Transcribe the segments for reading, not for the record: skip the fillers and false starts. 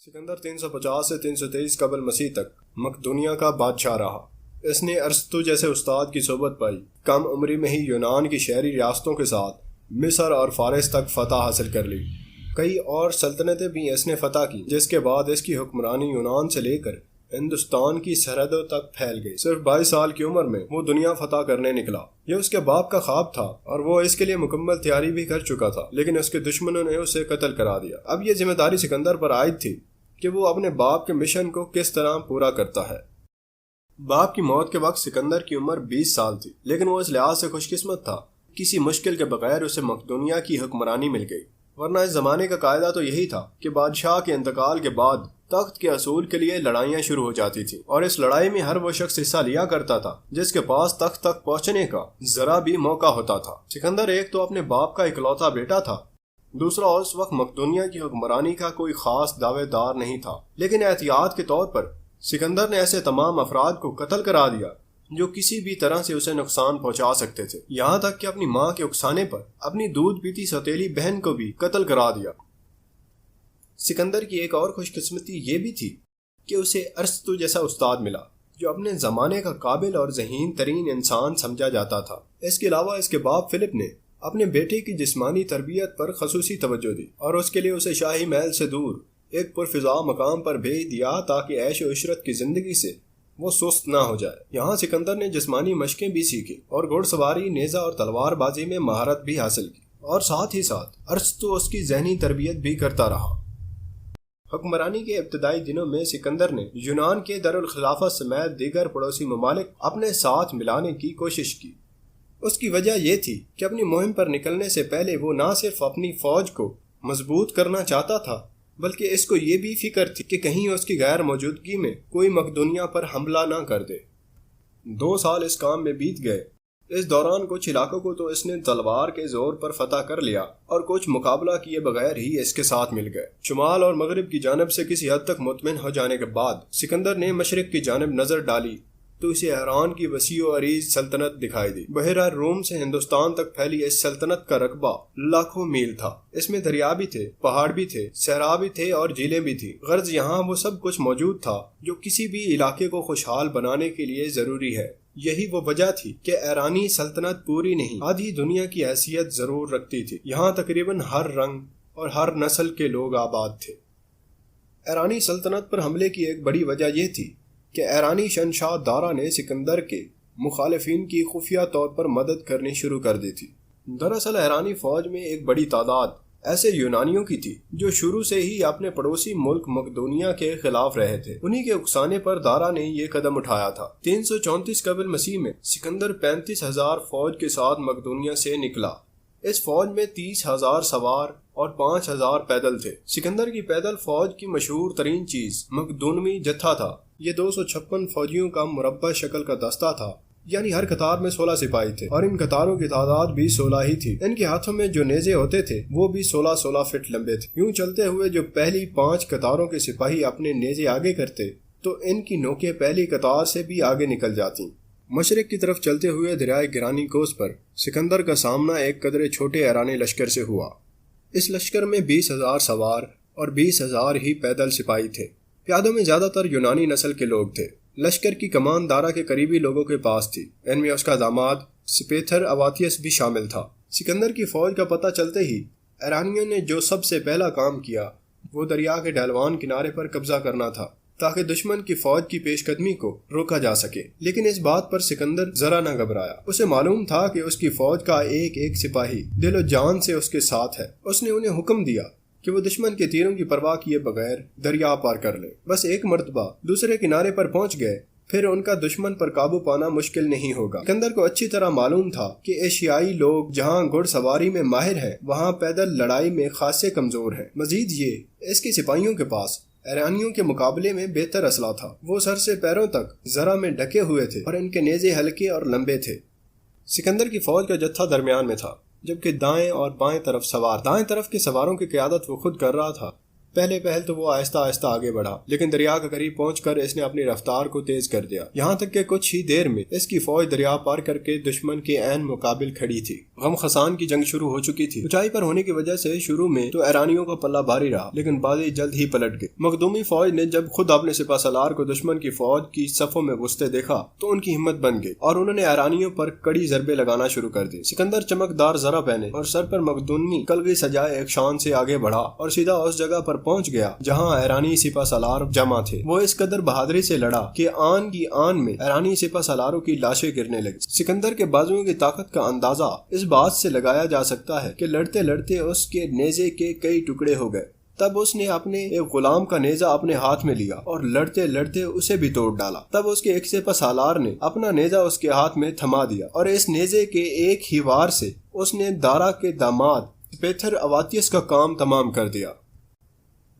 سکندر 350 سے 323 قبل مسیح تک مقدونیہ کا بادشاہ رہا۔ اس نے ارسطو جیسے استاد کی صحبت پائی۔ کم عمری میں ہی یونان کی شہری ریاستوں کے ساتھ مصر اور فارس تک فتح حاصل کر لی۔ کئی اور سلطنتیں بھی اس نے فتح کی، جس کے بعد اس کی حکمرانی یونان سے لے کر ہندوستان کی سرحدوں تک پھیل گئی۔ صرف 22 سال کی عمر میں وہ دنیا فتح کرنے نکلا۔ یہ اس کے باپ کا خواب تھا اور وہ اس کے لیے مکمل تیاری بھی کر چکا تھا، لیکن اس کے دشمنوں نے اسے قتل کرا دیا۔ اب یہ ذمہ داری سکندر پر عائد تھی کہ وہ اپنے باپ کے مشن کو کس طرح پورا کرتا ہے۔ باپ کی موت کے وقت سکندر کی عمر 20 سال تھی، لیکن وہ اس لحاظ سے خوش قسمت تھا، کسی مشکل کے بغیر اسے مقدونیہ کی حکمرانی مل گئی، ورنہ اس زمانے کا قاعدہ تو یہی تھا کہ بادشاہ کے انتقال کے بعد تخت کے اصول کے لیے لڑائیاں شروع ہو جاتی تھیں، اور اس لڑائی میں ہر وہ شخص حصہ لیا کرتا تھا جس کے پاس تخت تک پہنچنے کا ذرا بھی موقع ہوتا تھا۔ سکندر ایک تو اپنے باپ کا اکلوتا بیٹا تھا، دوسرا اس وقت مقدونیہ کی حکمرانی کا کوئی خاص دعوے دار نہیں تھا، لیکن احتیاط کے طور پر سکندر نے ایسے تمام افراد کو قتل کرا دیا جو کسی بھی طرح سے اسے نقصان پہنچا سکتے تھے، یہاں تک کہ اپنی ماں کے اکسانے پر اپنی دودھ پیتی سوتیلی بہن کو بھی قتل کرا دیا۔ سکندر کی ایک اور خوش قسمتی یہ بھی تھی کہ اسے ارسطو جیسا استاد ملا جو اپنے زمانے کا قابل اور ذہین ترین انسان سمجھا جاتا تھا۔ اس کے علاوہ اس کے باپ فلپ نے اپنے بیٹے کی جسمانی تربیت پر خصوصی توجہ دی اور اس کے لیے اسے شاہی محل سے دور ایک پرفضا مقام پر بھیج دیا تاکہ عیش و عشرت کی زندگی سے وہ سست نہ ہو جائے۔ یہاں سکندر نے جسمانی مشقیں بھی سیکھی اور گھڑ سواری، نیزہ اور تلوار بازی میں مہارت بھی حاصل کی، اور ساتھ ہی ساتھ ارسطو اس کی ذہنی تربیت بھی کرتا رہا۔ حکمرانی کے ابتدائی دنوں میں سکندر نے یونان کے دارالخلافہ سمیت دیگر پڑوسی ممالک اپنے ساتھ ملانے کی کوشش کی۔ اس کی وجہ یہ تھی کہ اپنی مہم پر نکلنے سے پہلے وہ نہ صرف اپنی فوج کو مضبوط کرنا چاہتا تھا، بلکہ اس کو یہ بھی فکر تھی کہ کہیں اس کی غیر موجودگی میں کوئی مقدونیہ پر حملہ نہ کر دے۔ 2 سال اس کام میں بیت گئے۔ اس دوران کچھ علاقوں کو تو اس نے تلوار کے زور پر فتح کر لیا اور کچھ مقابلہ کیے بغیر ہی اس کے ساتھ مل گئے۔ شمال اور مغرب کی جانب سے کسی حد تک مطمئن ہو جانے کے بعد سکندر نے مشرق کی جانب نظر ڈالی تو اسے ایران کی وسیع و عریض سلطنت دکھائی دی۔ بحیرہ روم سے ہندوستان تک پھیلی اس سلطنت کا رقبہ لاکھوں میل تھا۔ اس میں دریا بھی تھے، پہاڑ بھی تھے، صحرا بھی تھے اور جھیلیں بھی تھیں۔ غرض یہاں وہ سب کچھ موجود تھا جو کسی بھی علاقے کو خوشحال بنانے کے لیے ضروری ہے۔ یہی وہ وجہ تھی کہ ایرانی سلطنت پوری نہیں، آدھی دنیا کی حیثیت ضرور رکھتی تھی۔ یہاں تقریباً ہر رنگ اور ہر نسل کے لوگ آباد تھے۔ ایرانی سلطنت پر حملے کی ایک بڑی وجہ یہ تھی کہ ایرانی شہنشاہ دارا نے سکندر کے مخالفین کی خفیہ طور پر مدد کرنی شروع کر دی تھی۔ دراصل ایرانی فوج میں ایک بڑی تعداد ایسے یونانیوں کی تھی جو شروع سے ہی اپنے پڑوسی ملک مقدونیہ کے خلاف رہے تھے۔ انہی کے اکسانے پر دارا نے یہ قدم اٹھایا تھا۔ 334 قبل مسیح میں سکندر 35,000 فوج کے ساتھ مقدونیہ سے نکلا۔ اس فوج میں 30,000 سوار اور 5,000 پیدل تھے۔ سکندر کی پیدل فوج کی مشہور ترین چیز مقدونوی جتھا تھا۔ یہ 256 فوجیوں کا مربع شکل کا دستہ تھا، یعنی ہر قطار میں 16 سپاہی تھے، اور ان قطاروں کی تعداد بھی 16 ہی تھی۔ ان کے ہاتھوں میں جو نیزے ہوتے تھے وہ بھی 16 فٹ لمبے تھے۔ یوں چلتے ہوئے جو پہلی 5 قطاروں کے سپاہی اپنے نیزے آگے کرتے تو ان کی نوکیں پہلی قطار سے بھی آگے نکل جاتی۔ مشرق کی طرف چلتے ہوئے دریائے گرانی کوس پر سکندر کا سامنا ایک قدرے چھوٹے ایرانی لشکر سے ہوا۔ اس لشکر میں 20,000 سوار اور 20,000 ہی پیدل سپاہی تھے۔ پیادوں میں زیادہ تر یونانی نسل کے لوگ تھے۔ لشکر کی کمان دارا کے قریبی لوگوں کے پاس تھی، ان میں اس کا داماد سپیتھر اواتیس بھی شامل تھا۔ سکندر کی فوج کا پتہ چلتے ہی ایرانیوں نے جو سب سے پہلا کام کیا وہ دریا کے ڈھلوان کنارے پر قبضہ کرنا تھا تاکہ دشمن کی فوج کی پیش قدمی کو روکا جا سکے۔ لیکن اس بات پر سکندر ذرا نہ گھبرایا۔ اسے معلوم تھا کہ اس کی فوج کا ایک ایک سپاہی دل و جان سے اس کے ساتھ ہے۔ اس نے انہیں حکم دیا کہ وہ دشمن کے تیروں کی پرواہ کیے بغیر دریا پار کر لیں۔ بس ایک مرتبہ دوسرے کنارے پر پہنچ گئے پھر ان کا دشمن پر قابو پانا مشکل نہیں ہوگا۔ سکندر کو اچھی طرح معلوم تھا کہ ایشیائی لوگ جہاں گھڑ سواری میں ماہر ہیں وہاں پیدل لڑائی میں خاصے کمزور ہیں۔ مزید یہ اس کے سپاہیوں کے پاس ایرانیوں کے مقابلے میں بہتر اسلحہ تھا۔ وہ سر سے پیروں تک زرہ میں ڈھکے ہوئے تھے اور ان کے نیزے ہلکے اور لمبے تھے۔ سکندر کی فوج کا جتھا درمیان میں تھا، جبکہ دائیں اور بائیں طرف سوار۔ دائیں طرف کے سواروں کی قیادت وہ خود کر رہا تھا پہلے پہل تو وہ آہستہ آہستہ آگے بڑھا، لیکن دریا کے قریب پہنچ کر اس نے اپنی رفتار کو تیز کر دیا، یہاں تک کہ کچھ ہی دیر میں اس کی فوج دریا پار کر کے دشمن کے عین مقابل کھڑی تھی۔ غم خسان کی جنگ شروع ہو چکی تھی۔ اونچائی پر ہونے کی وجہ سے شروع میں تو ایرانیوں کا پلہ بھاری رہا، لیکن بازی جلد ہی پلٹ گئی۔ مخدومی فوج نے جب خود اپنے سپہ سالار کو دشمن کی فوج کی صفوں میں گھستے دیکھا تو ان کی ہمت بن گئی اور انہوں نے ایرانیوں پر کڑی ضربے لگانا شروع کر دی۔ سکندر چمکدار زرہ پہنے اور سر پر مخدومی کلگی سجائے ایک شان سے آگے بڑھا اور سیدھا اس جگہ پر پہنچ گیا جہاں ایرانی سپہ سالار جمع تھے۔ وہ اس قدر بہادری سے لڑا کہ آن کی آن میں ایرانی سپہ سالاروں کی لاشیں گرنے لگی۔ سکندر کے بازوؤں کی طاقت کا اندازہ اس بات سے لگایا جا سکتا ہے کہ لڑتے لڑتے اس کے نیزے کے کئی ٹکڑے ہو گئے۔ تب اس نے اپنے ایک غلام کا نیزہ اپنے ہاتھ میں لیا اور لڑتے لڑتے اسے بھی توڑ ڈالا۔ تب اس کے ایک سپہ سالار نے اپنا نیزہ اس کے ہاتھ میں تھما دیا اور اس نیزے کے ایک ہی وار سے اس نے دارا کے داماد پیتھر اواتیس کا کام تمام کر دیا۔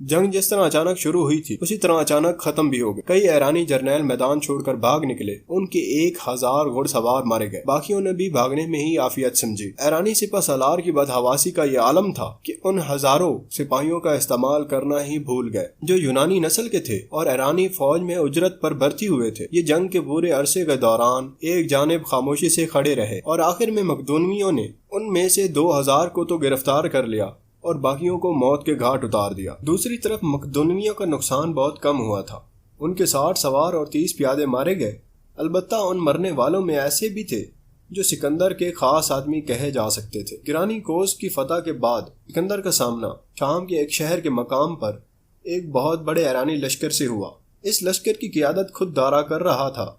جنگ جس طرح اچانک شروع ہوئی تھی اسی طرح اچانک ختم بھی ہو گئی۔ کئی ایرانی جرنیل میدان چھوڑ کر بھاگ نکلے، ان کے 1000 گھڑ سوار مارے گئے، باقیوں نے بھی بھاگنے میں ہی عافیت سمجھی۔ ایرانی سپہ سالار کی بدحواسی کا یہ عالم تھا کہ ان ہزاروں سپاہیوں کا استعمال کرنا ہی بھول گئے جو یونانی نسل کے تھے اور ایرانی فوج میں اجرت پر بھرتی ہوئے تھے۔ یہ جنگ کے پورے عرصے کے دوران ایک جانب خاموشی سے کھڑے رہے اور آخر میں مقدونیوں نے ان میں سے 2000 کو تو گرفتار کر لیا اور باقیوں کو موت کے گھاٹ اتار دیا۔ دوسری طرف مقدونیوں کا نقصان بہت کم ہوا تھا، ان کے 60 سوار اور 30 پیادے مارے گئے۔ البتہ ان مرنے والوں میں ایسے بھی تھے جو سکندر کے خاص آدمی کہے جا سکتے تھے۔ گرانی کوس کی فتح کے بعد سکندر کا سامنا شام کے ایک شہر کے مقام پر ایک بہت بڑے ایرانی لشکر سے ہوا۔ اس لشکر کی قیادت خود دارا کر رہا تھا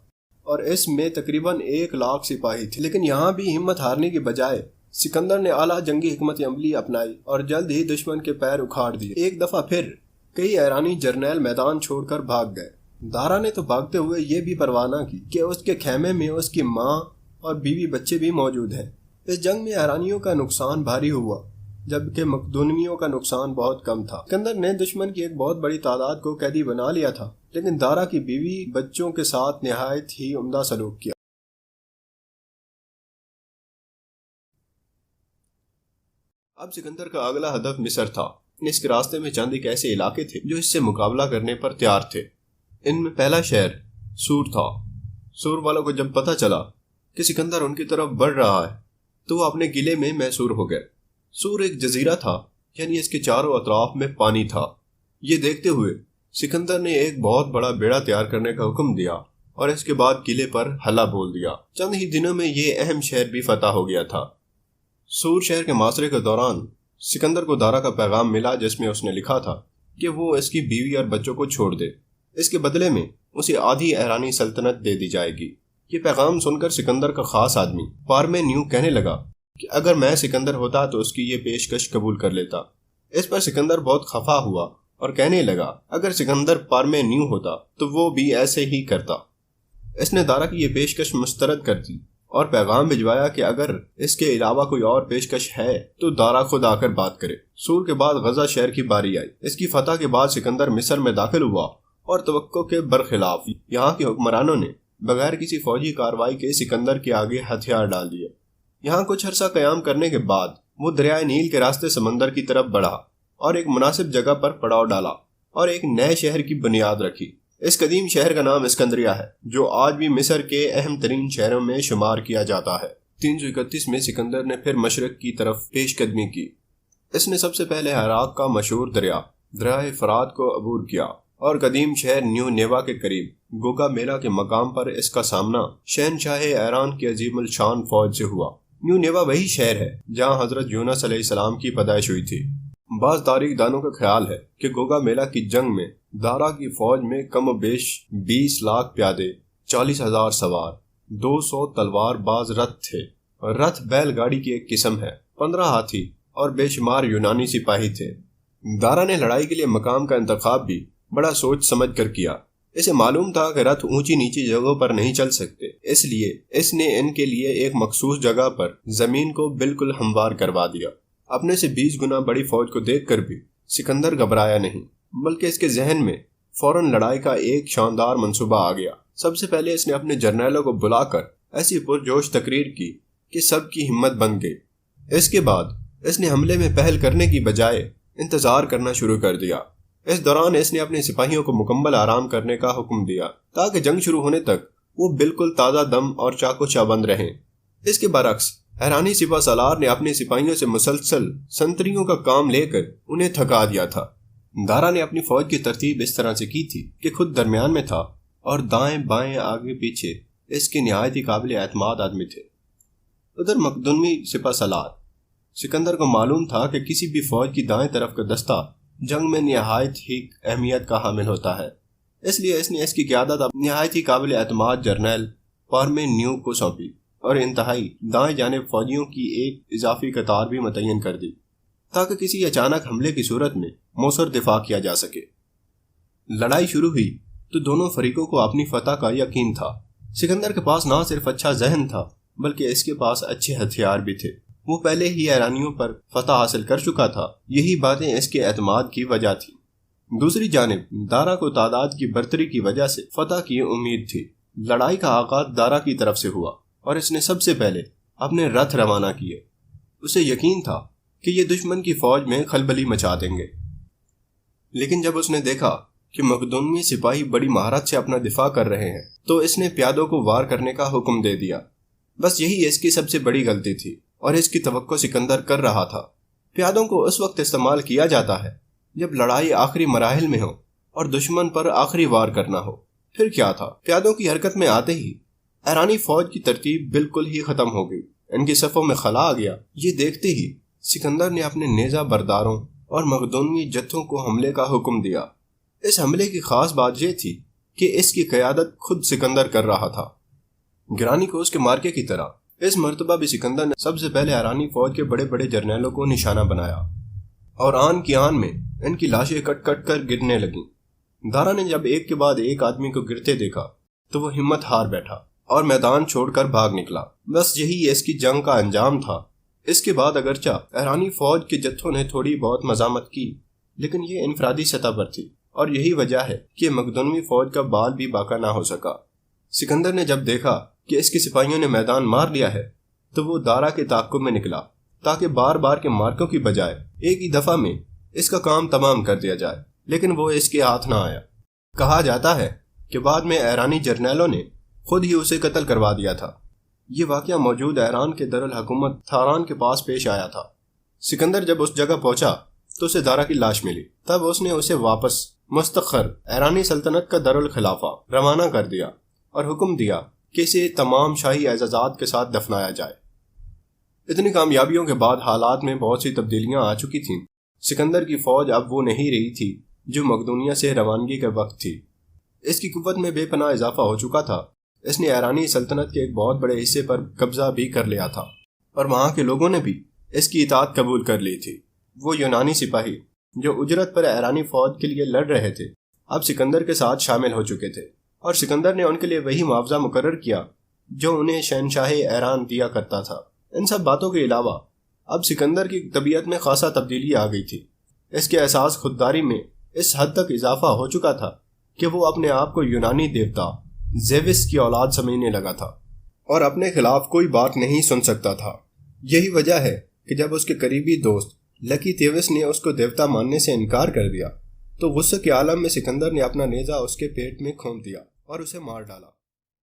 اور اس میں تقریباً 1 لاکھ سپاہی تھے، لیکن یہاں بھی ہمت ہارنے کی بجائے سکندر نے اعلیٰ جنگی حکمت عملی اپنائی اور جلد ہی دشمن کے پیر اکھاڑ دیے۔ ایک دفعہ پھر کئی ایرانی جرنیل میدان چھوڑ کر بھاگ گئے۔ دارا نے تو بھاگتے ہوئے یہ بھی پرواہ نہ کی کہ اس کے خیمے میں اس کی ماں اور بیوی بچے بھی موجود ہیں۔ اس جنگ میں ایرانیوں کا نقصان بھاری ہوا جبکہ مقدونیوں کا نقصان بہت کم تھا۔ سکندر نے دشمن کی ایک بہت بڑی تعداد کو قیدی بنا لیا تھا، لیکن دارا کی بیوی بچوں کے ساتھ نہایت ہی عمدہ سلوک کیا۔ اب سکندر کا اگلا ہدف مصر تھا۔ اس کے راستے میں چند ایک ایسے علاقے تھے جو اس سے مقابلہ کرنے پر تیار تھے۔ ان میں پہلا شہر سور تھا۔ سور والوں کو جب پتہ چلا کہ سکندر ان کی طرف بڑھ رہا ہے تو وہ اپنے قلعے میں محصور ہو گئے۔ سور ایک جزیرہ تھا، یعنی اس کے چاروں اطراف میں پانی تھا۔ یہ دیکھتے ہوئے سکندر نے ایک بہت بڑا بیڑا تیار کرنے کا حکم دیا اور اس کے بعد قلعے پر حلہ بول دیا۔ چند ہی دنوں میں یہ اہم شہر بھی فتح ہو گیا تھا۔ سور شہر کے محاصرے کے دوران سکندر کو دارا کا پیغام ملا جس میں اس نے لکھا تھا کہ وہ اس کی بیوی اور بچوں کو چھوڑ دے، اس کے بدلے میں اسے آدھی ایرانی سلطنت دے دی جائے گی۔ یہ پیغام سن کر سکندر کا خاص آدمی پارمینیو کہنے لگا کہ اگر میں سکندر ہوتا تو اس کی یہ پیشکش قبول کر لیتا۔ اس پر سکندر بہت خفا ہوا اور کہنے لگا اگر سکندر پارمینیو ہوتا تو وہ بھی ایسے ہی کرتا۔ اس نے دارا کی یہ پیشکش مسترد کر دی اور پیغام بھجوایا کہ اگر اس کے علاوہ کوئی اور پیشکش ہے تو دارا خود آ کر بات کرے۔ سور کے بعد غزہ شہر کی باری آئی۔ اس کی فتح کے بعد سکندر مصر میں داخل ہوا اور توقع کے برخلاف یہاں کے حکمرانوں نے بغیر کسی فوجی کارروائی کے سکندر کے آگے ہتھیار ڈال دیے۔ یہاں کچھ عرصہ قیام کرنے کے بعد وہ دریائے نیل کے راستے سمندر کی طرف بڑھا اور ایک مناسب جگہ پر پڑاؤ ڈالا اور ایک نئے شہر کی بنیاد رکھی۔ اس قدیم شہر کا نام اسکندریہ ہے جو آج بھی مصر کے اہم ترین شہروں میں شمار کیا جاتا ہے۔ 331 میں سکندر نے پھر مشرق کی طرف پیش قدمی کی۔ اس نے سب سے پہلے عراق کا مشہور دریائے فرات کو عبور کیا اور قدیم شہر نیو نیوا کے قریب گوگا میلا کے مقام پر اس کا سامنا شہنشاہ ایران کی عظیم الشان فوج سے ہوا۔ نیو نیوا وہی شہر ہے جہاں حضرت یونس علیہ السلام کی پیدائش ہوئی تھی۔ بعض تاریخ دانوں کا خیال ہے کہ گوگا میلا کی جنگ میں دارا کی فوج میں کم و بیش 20 لاکھ پیادے، 40,000 سوار، 200 تلوار باز رتھ تھے۔ رتھ بیل گاڑی کی ایک قسم ہے۔ 15 ہاتھی اور بے شمار یونانی سپاہی تھے۔ دارا نے لڑائی کے لیے مقام کا انتخاب بھی بڑا سوچ سمجھ کر کیا۔ اسے معلوم تھا کہ رتھ اونچی نیچی جگہوں پر نہیں چل سکتے، اس لیے اس نے ان کے لیے ایک مخصوص جگہ پر زمین کو بالکل ہموار کروا دیا۔ اپنے سے 20 گنا بڑی فوج کو دیکھ کر بھی سکندر گھبرایا نہیں، بلکہ اس کے ذہن میں فوراً لڑائی کا ایک شاندار منصوبہ آ گیا۔ سب سے پہلے اس نے اپنے جرنیلوں کو بلا کر ایسی پرجوش تقریر کی کہ سب کی ہمت بن گئی۔ اس کے بعد اس نے حملے میں پہل کرنے کی بجائے انتظار کرنا شروع کر دیا۔ اس دوران اس نے اپنے سپاہیوں کو مکمل آرام کرنے کا حکم دیا تاکہ جنگ شروع ہونے تک وہ بالکل تازہ دم اور چاقو چابند رہیں۔ اس کے برعکس ایرانی سپہ سالار نے اپنے سپاہیوں سے مسلسل سنتریوں کا کام لے کر انہیں تھکا دیا تھا۔ دارا نے اپنی فوج کی ترتیب اس طرح سے کی تھی کہ خود درمیان میں تھا اور دائیں بائیں آگے پیچھے اس کے نہایت ہی قابل اعتماد آدمی تھے۔ ادھر مقدونی سپہ سالار سکندر کو معلوم تھا کہ کسی بھی فوج کی دائیں طرف کا دستہ جنگ میں نہایت ہی اہمیت کا حامل ہوتا ہے، اس لیے اس نے اس کی قیادت اب نہایت ہی قابل اعتماد جرنیل پارمینیو کو سونپی اور انتہائی دائیں جانب فوجیوں کی ایک اضافی قطار بھی متعین کر دی تاکہ کسی اچانک حملے کی صورت میں مؤثر دفاع کیا جا سکے۔ لڑائی شروع ہوئی تو دونوں فریقوں کو اپنی فتح کا یقین تھا۔ سکندر کے پاس نہ صرف اچھا ذہن تھا بلکہ اس کے پاس اچھے ہتھیار بھی تھے۔ وہ پہلے ہی ایرانیوں پر فتح حاصل کر چکا تھا، یہی باتیں اس کے اعتماد کی وجہ تھی۔ دوسری جانب دارا کو تعداد کی برتری کی وجہ سے فتح کی امید تھی۔ لڑائی کا آغاز دارا کی طرف سے ہوا اور اس نے سب سے پہلے اپنے رتھ روانہ کیے۔ اسے یقین تھا کہ یہ دشمن کی فوج میں خلبلی مچا دیں گے، لیکن جب اس نے دیکھا کہ مقدونی سپاہی بڑی مہارت سے اپنا دفاع کر رہے ہیں تو اس نے پیادوں کو وار کرنے کا حکم دے دیا۔ بس یہی اس کی سب سے بڑی غلطی تھی اور اس کی توقع سکندر کر رہا تھا۔ پیادوں کو اس وقت استعمال کیا جاتا ہے جب لڑائی آخری مراحل میں ہو اور دشمن پر آخری وار کرنا ہو۔ پھر کیا تھا، پیادوں کی حرکت میں آتے ہی ایرانی فوج کی ترتیب بالکل ہی ختم ہو گئی، ان کی صفوں میں خلا آ گیا۔ یہ دیکھتے ہی سکندر نے اپنے نیزہ برداروں اور مقدونی جتھوں کو حملے کا حکم دیا۔ اس حملے کی خاص بات یہ تھی کہ اس کی قیادت خود سکندر کر رہا تھا۔ گرانی کو اس کے مارکے کی طرح اس مرتبہ بھی سکندر نے سب سے پہلے ایرانی فوج کے بڑے بڑے جرنیلوں کو نشانہ بنایا اور آن کی آن میں ان کی لاشیں کٹ کٹ کر گرنے لگیں۔ دارا نے جب ایک کے بعد ایک آدمی کو گرتے دیکھا تو وہ ہمت ہار بیٹھا اور میدان چھوڑ کر بھاگ نکلا۔ بس یہی اس کی جنگ کا انجام تھا۔ اس کے بعد اگرچہ ایرانی فوج کے جتھوں نے تھوڑی بہت مزاحمت کی، لیکن یہ انفرادی سطح پر تھی اور یہی وجہ ہے کہ مقدونی فوج کا بال بھی باقا نہ ہو سکا۔ سکندر نے جب دیکھا کہ اس کے سپاہیوں نے میدان مار لیا ہے تو وہ دارا کے تعاقب میں نکلا تاکہ بار بار کے مارکوں کی بجائے ایک ہی دفعہ میں اس کا کام تمام کر دیا جائے، لیکن وہ اس کے ہاتھ نہ آیا۔ کہا جاتا ہے کہ بعد میں ایرانی جرنیلوں نے خود ہی اسے قتل کروا دیا تھا۔ یہ واقعہ موجود ایران کے دارالحکومت تھاران کے پاس پیش آیا تھا۔ سکندر جب اس جگہ پہنچا تو اسے دارا کی لاش ملی۔ تب اس نے اسے واپس مستقر ایرانی سلطنت کا دارالخلافہ روانہ کر دیا اور حکم دیا کہ اسے تمام شاہی اعزازات کے ساتھ دفنایا جائے۔ اتنی کامیابیوں کے بعد حالات میں بہت سی تبدیلیاں آ چکی تھیں۔ سکندر کی فوج اب وہ نہیں رہی تھی جو مقدونیہ سے روانگی کے وقت تھی۔ اس کی قوت میں بے پناہ اضافہ ہو چکا تھا۔ اس نے ایرانی سلطنت کے ایک بہت بڑے حصے پر قبضہ بھی کر لیا تھا اور وہاں کے لوگوں نے بھی اس کی اطاعت قبول کر لی تھی۔ وہ یونانی سپاہی جو اجرت پر ایرانی فوج کے لیے لڑ رہے تھے اب سکندر کے ساتھ شامل ہو چکے تھے اور سکندر نے ان کے لیے وہی معاوضہ مقرر کیا جو انہیں شہنشاہ ایران دیا کرتا تھا۔ ان سب باتوں کے علاوہ اب سکندر کی طبیعت میں خاصا تبدیلی آ گئی تھی۔ اس کے احساس خودداری میں اس حد تک اضافہ ہو چکا تھا کہ وہ اپنے آپ کو یونانی دیوتا زیوس کی اولاد سمجھنے لگا تھا اور اپنے خلاف کوئی بات نہیں سن سکتا تھا۔ یہی وجہ ہے کہ جب اس کے قریبی دوست لکی تیوس نے اس کو دیوتا ماننے سے انکار کر دیا تو غصے کے عالم میں سکندر نے اپنا نیزہ اس کے پیٹ میں کھونک دیا اور اسے مار ڈالا۔